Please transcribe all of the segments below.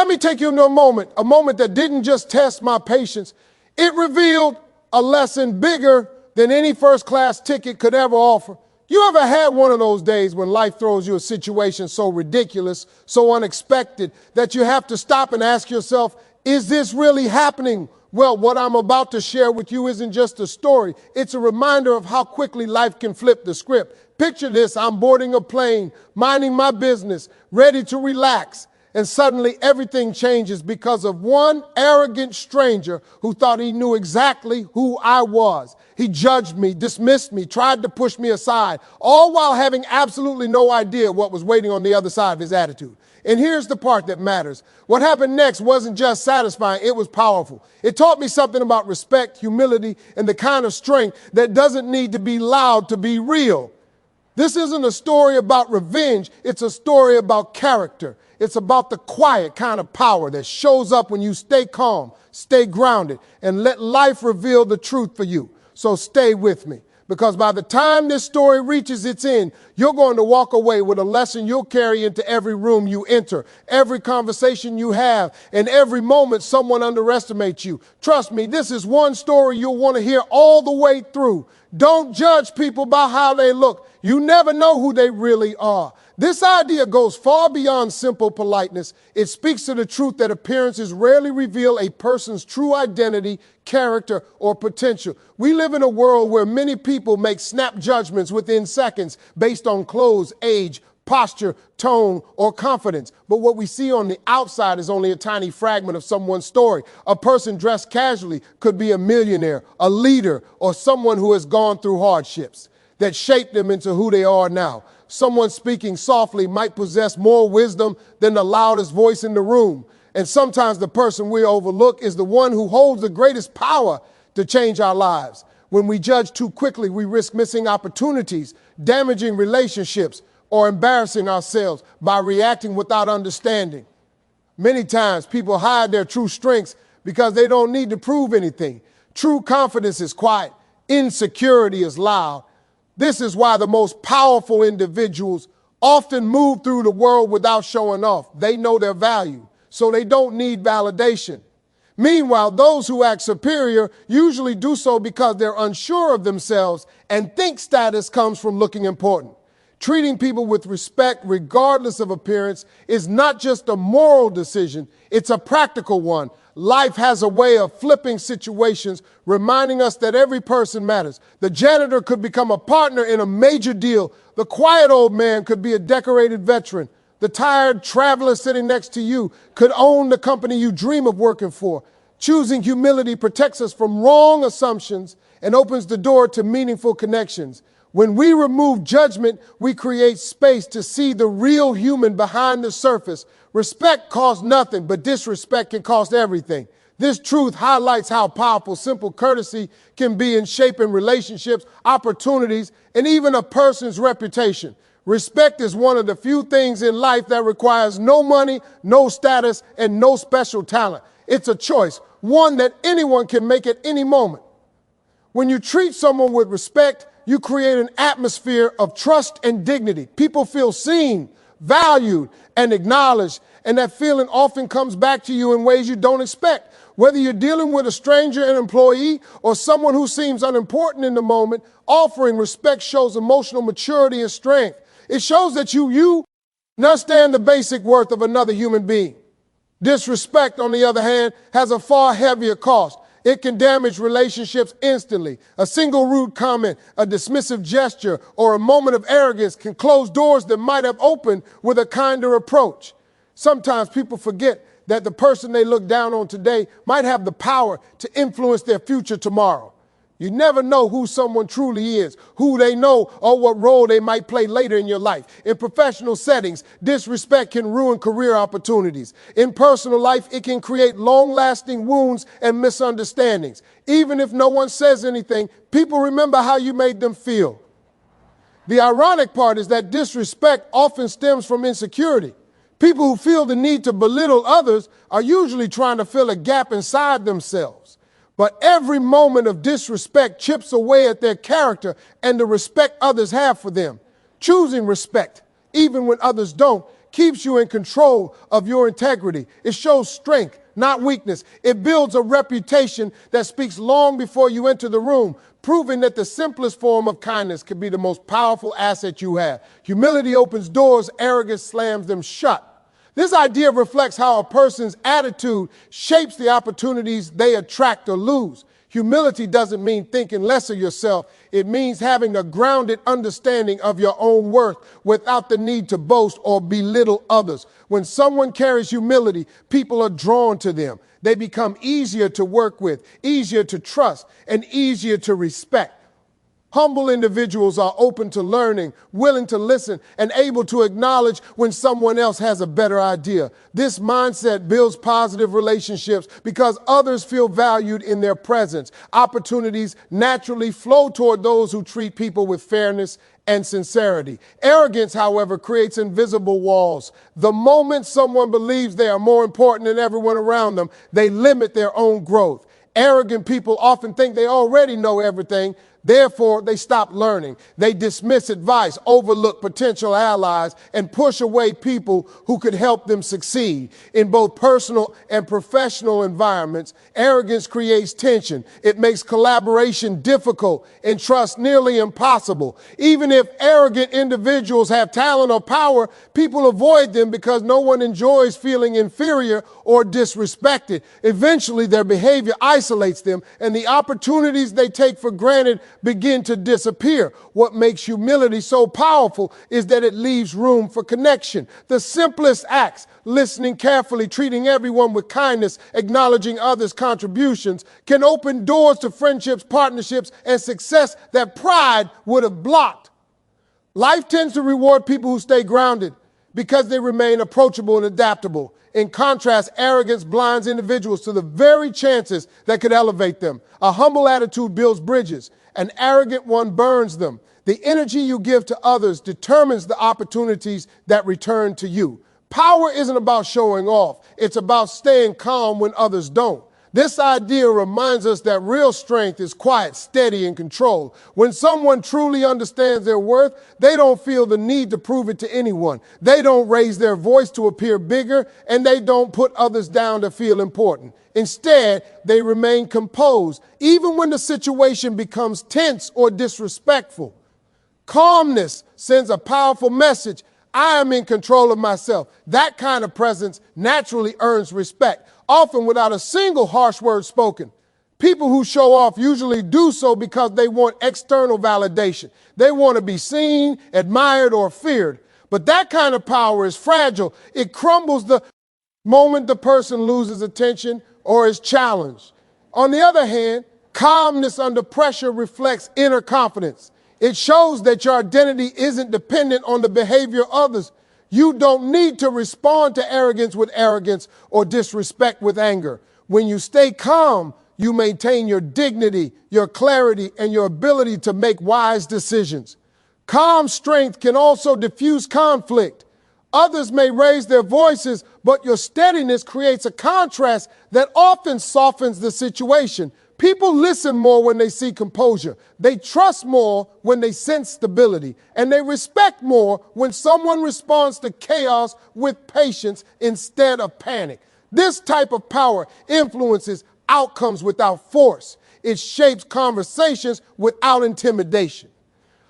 Let me take you into a moment that didn't just test my patience. It revealed a lesson bigger than any first-class ticket could ever offer. You ever had one of those days when life throws you a situation so ridiculous, so unexpected, that you have to stop and ask yourself, is this really happening? Well, what I'm about to share with you isn't just a story. It's a reminder of how quickly life can flip the script. Picture this: I'm boarding a plane, minding my business, ready to relax. And suddenly everything changes because of one arrogant stranger who thought he knew exactly who I was. He judged me, dismissed me, tried to push me aside, all while having absolutely no idea what was waiting on the other side of his attitude. And here's the part that matters. What happened next wasn't just satisfying, it was powerful. It taught me something about respect, humility, and the kind of strength that doesn't need to be loud to be real. This isn't a story about revenge, it's a story about character. It's about the quiet kind of power that shows up when you stay calm, stay grounded, and let life reveal the truth for you. So stay with me, because by the time this story reaches its end, you're going to walk away with a lesson you'll carry into every room you enter, every conversation you have, and every moment someone underestimates you. Trust me, this is one story you'll want to hear all the way through. Don't judge people by how they look. You never know who they really are. This idea goes far beyond simple politeness. It speaks to the truth that appearances rarely reveal a person's true identity, character, or potential. We live in a world where many people make snap judgments within seconds based on clothes, age, posture, tone, or confidence. But what we see on the outside is only a tiny fragment of someone's story. A person dressed casually could be a millionaire, a leader, or someone who has gone through hardships that shaped them into who they are now. Someone speaking softly might possess more wisdom than the loudest voice in the room. And sometimes the person we overlook is the one who holds the greatest power to change our lives. When we judge too quickly, we risk missing opportunities, damaging relationships, or embarrassing ourselves by reacting without understanding. Many times people hide their true strengths because they don't need to prove anything. True confidence is quiet. Insecurity is loud. This is why the most powerful individuals often move through the world without showing off. They know their value, so they don't need validation. Meanwhile, those who act superior usually do so because they're unsure of themselves and think status comes from looking important. Treating people with respect, regardless of appearance, is not just a moral decision, it's a practical one. Life has a way of flipping situations, reminding us that every person matters. The janitor could become a partner in a major deal. The quiet old man could be a decorated veteran. The tired traveler sitting next to you could own the company you dream of working for. Choosing humility protects us from wrong assumptions and opens the door to meaningful connections. When we remove judgment, we create space to see the real human behind the surface. Respect costs nothing, but disrespect can cost everything. This truth highlights how powerful simple courtesy can be in shaping relationships, opportunities, and even a person's reputation. Respect is one of the few things in life that requires no money, no status, and no special talent. It's a choice, one that anyone can make at any moment. When you treat someone with respect, you create an atmosphere of trust and dignity. People feel seen, valued, and acknowledged, and that feeling often comes back to you in ways you don't expect. Whether you're dealing with a stranger, an employee, or someone who seems unimportant in the moment, offering respect shows emotional maturity and strength. It shows that you understand the basic worth of another human being. Disrespect, on the other hand, has a far heavier cost. It can damage relationships instantly. A single rude comment, a dismissive gesture, or a moment of arrogance can close doors that might have opened with a kinder approach. Sometimes people forget that the person they look down on today might have the power to influence their future tomorrow. You never know who someone truly is, who they know, or what role they might play later in your life. In professional settings, disrespect can ruin career opportunities. In personal life, it can create long-lasting wounds and misunderstandings. Even if no one says anything, people remember how you made them feel. The ironic part is that disrespect often stems from insecurity. People who feel the need to belittle others are usually trying to fill a gap inside themselves. But every moment of disrespect chips away at their character and the respect others have for them. Choosing respect, even when others don't, keeps you in control of your integrity. It shows strength, not weakness. It builds a reputation that speaks long before you enter the room, proving that the simplest form of kindness can be the most powerful asset you have. Humility opens doors, arrogance slams them shut. This idea reflects how a person's attitude shapes the opportunities they attract or lose. Humility doesn't mean thinking less of yourself. It means having a grounded understanding of your own worth without the need to boast or belittle others. When someone carries humility, people are drawn to them. They become easier to work with, easier to trust, and easier to respect. Humble individuals are open to learning, willing to listen, and able to acknowledge when someone else has a better idea. This mindset builds positive relationships because others feel valued in their presence. Opportunities naturally flow toward those who treat people with fairness and sincerity. Arrogance, however, creates invisible walls. The moment someone believes they are more important than everyone around them, they limit their own growth. Arrogant people often think they already know everything. Therefore, they stop learning. They dismiss advice, overlook potential allies, and push away people who could help them succeed. In both personal and professional environments, arrogance creates tension. It makes collaboration difficult and trust nearly impossible. Even if arrogant individuals have talent or power, people avoid them because no one enjoys feeling inferior or disrespected. Eventually, their behavior isolates them, and the opportunities they take for granted begin to disappear. What makes humility so powerful is that it leaves room for connection. The simplest acts, listening carefully, treating everyone with kindness, acknowledging others' contributions, can open doors to friendships, partnerships, and success that pride would have blocked. Life tends to reward people who stay grounded because they remain approachable and adaptable. In contrast, arrogance blinds individuals to the very chances that could elevate them. A humble attitude builds bridges. An arrogant one burns them. The energy you give to others determines the opportunities that return to you. Power isn't about showing off. It's about staying calm when others don't. This idea reminds us that real strength is quiet, steady, and controlled. When someone truly understands their worth, they don't feel the need to prove it to anyone. They don't raise their voice to appear bigger, and they don't put others down to feel important. Instead, they remain composed, even when the situation becomes tense or disrespectful. Calmness sends a powerful message. I am in control of myself. That kind of presence naturally earns respect, often without a single harsh word spoken. People who show off usually do so because they want external validation. They want to be seen, admired, or feared. But that kind of power is fragile. It crumbles the moment the person loses attention or is challenged. On the other hand, calmness under pressure reflects inner confidence. It shows that your identity isn't dependent on the behavior of others. You don't need to respond to arrogance with arrogance or disrespect with anger. When you stay calm, you maintain your dignity, your clarity, and your ability to make wise decisions. Calm strength can also diffuse conflict. Others may raise their voices, but your steadiness creates a contrast that often softens the situation. People listen more when they see composure. They trust more when they sense stability. And they respect more when someone responds to chaos with patience instead of panic. This type of power influences outcomes without force. It shapes conversations without intimidation.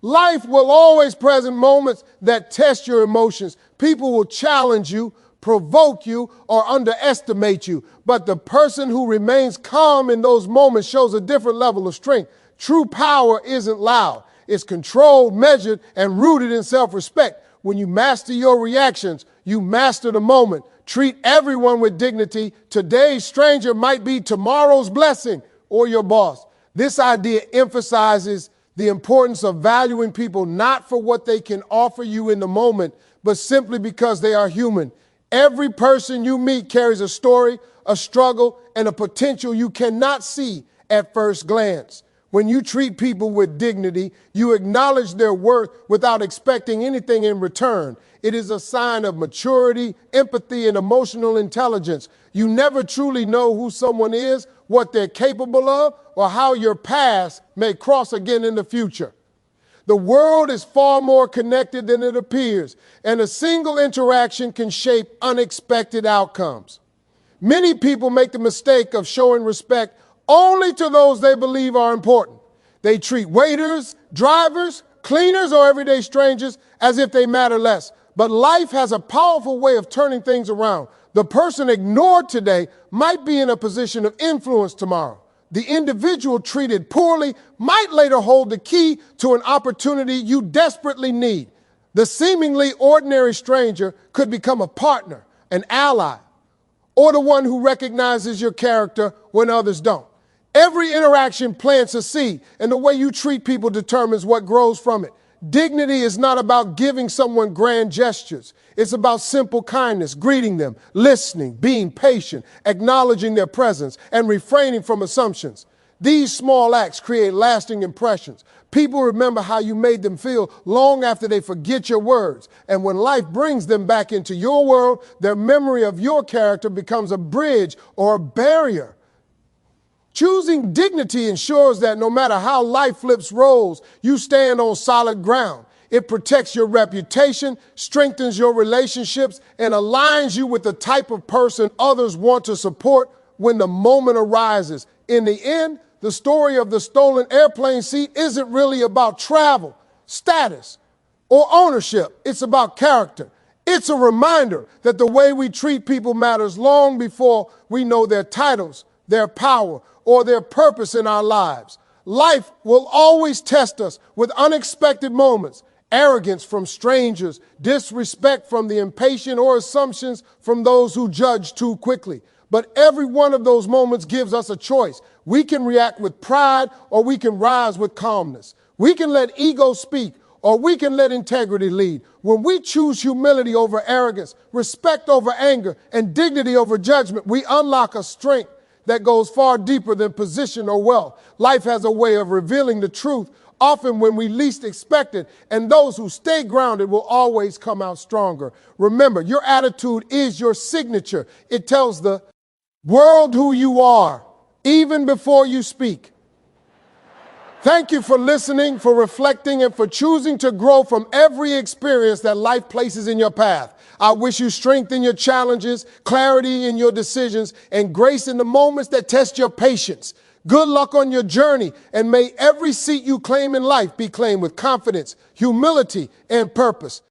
Life will always present moments that test your emotions. People will challenge you, provoke you, or underestimate you. But the person who remains calm in those moments shows a different level of strength. True power isn't loud. It's controlled, measured, and rooted in self-respect. When you master your reactions, you master the moment. Treat everyone with dignity. Today's stranger might be tomorrow's blessing or your boss. This idea emphasizes the importance of valuing people not for what they can offer you in the moment, but simply because they are human. Every person you meet carries a story, a struggle, and a potential you cannot see at first glance. When you treat people with dignity, you acknowledge their worth without expecting anything in return. It is a sign of maturity, empathy, and emotional intelligence. You never truly know who someone is, what they're capable of, or how your paths may cross again in the future. The world is far more connected than it appears, and a single interaction can shape unexpected outcomes. Many people make the mistake of showing respect only to those they believe are important. They treat waiters, drivers, cleaners, or everyday strangers as if they matter less. But life has a powerful way of turning things around. The person ignored today might be in a position of influence tomorrow. The individual treated poorly might later hold the key to an opportunity you desperately need. The seemingly ordinary stranger could become a partner, an ally, or the one who recognizes your character when others don't. Every interaction plants a seed, and the way you treat people determines what grows from it. Dignity is not about giving someone grand gestures. It's about simple kindness, greeting them, listening, being patient, acknowledging their presence, and refraining from assumptions. These small acts create lasting impressions. People remember how you made them feel long after they forget your words. And when life brings them back into your world, their memory of your character becomes a bridge or a barrier. Choosing dignity ensures that no matter how life flips roles, you stand on solid ground. It protects your reputation, strengthens your relationships, and aligns you with the type of person others want to support when the moment arises. In the end, the story of the stolen airplane seat isn't really about travel, status, or ownership. It's about character. It's a reminder that the way we treat people matters long before we know their titles, their power, or their purpose in our lives. Life will always test us with unexpected moments, arrogance from strangers, disrespect from the impatient, or assumptions from those who judge too quickly. But every one of those moments gives us a choice. We can react with pride, or we can rise with calmness. We can let ego speak, or we can let integrity lead. When we choose humility over arrogance, respect over anger, and dignity over judgment, we unlock a strength that goes far deeper than position or wealth. Life has a way of revealing the truth, often when we least expect it, and those who stay grounded will always come out stronger. Remember, your attitude is your signature. It tells the world who you are, even before you speak. Thank you for listening, for reflecting, and for choosing to grow from every experience that life places in your path. I wish you strength in your challenges, clarity in your decisions, and grace in the moments that test your patience. Good luck on your journey, and may every seat you claim in life be claimed with confidence, humility, and purpose.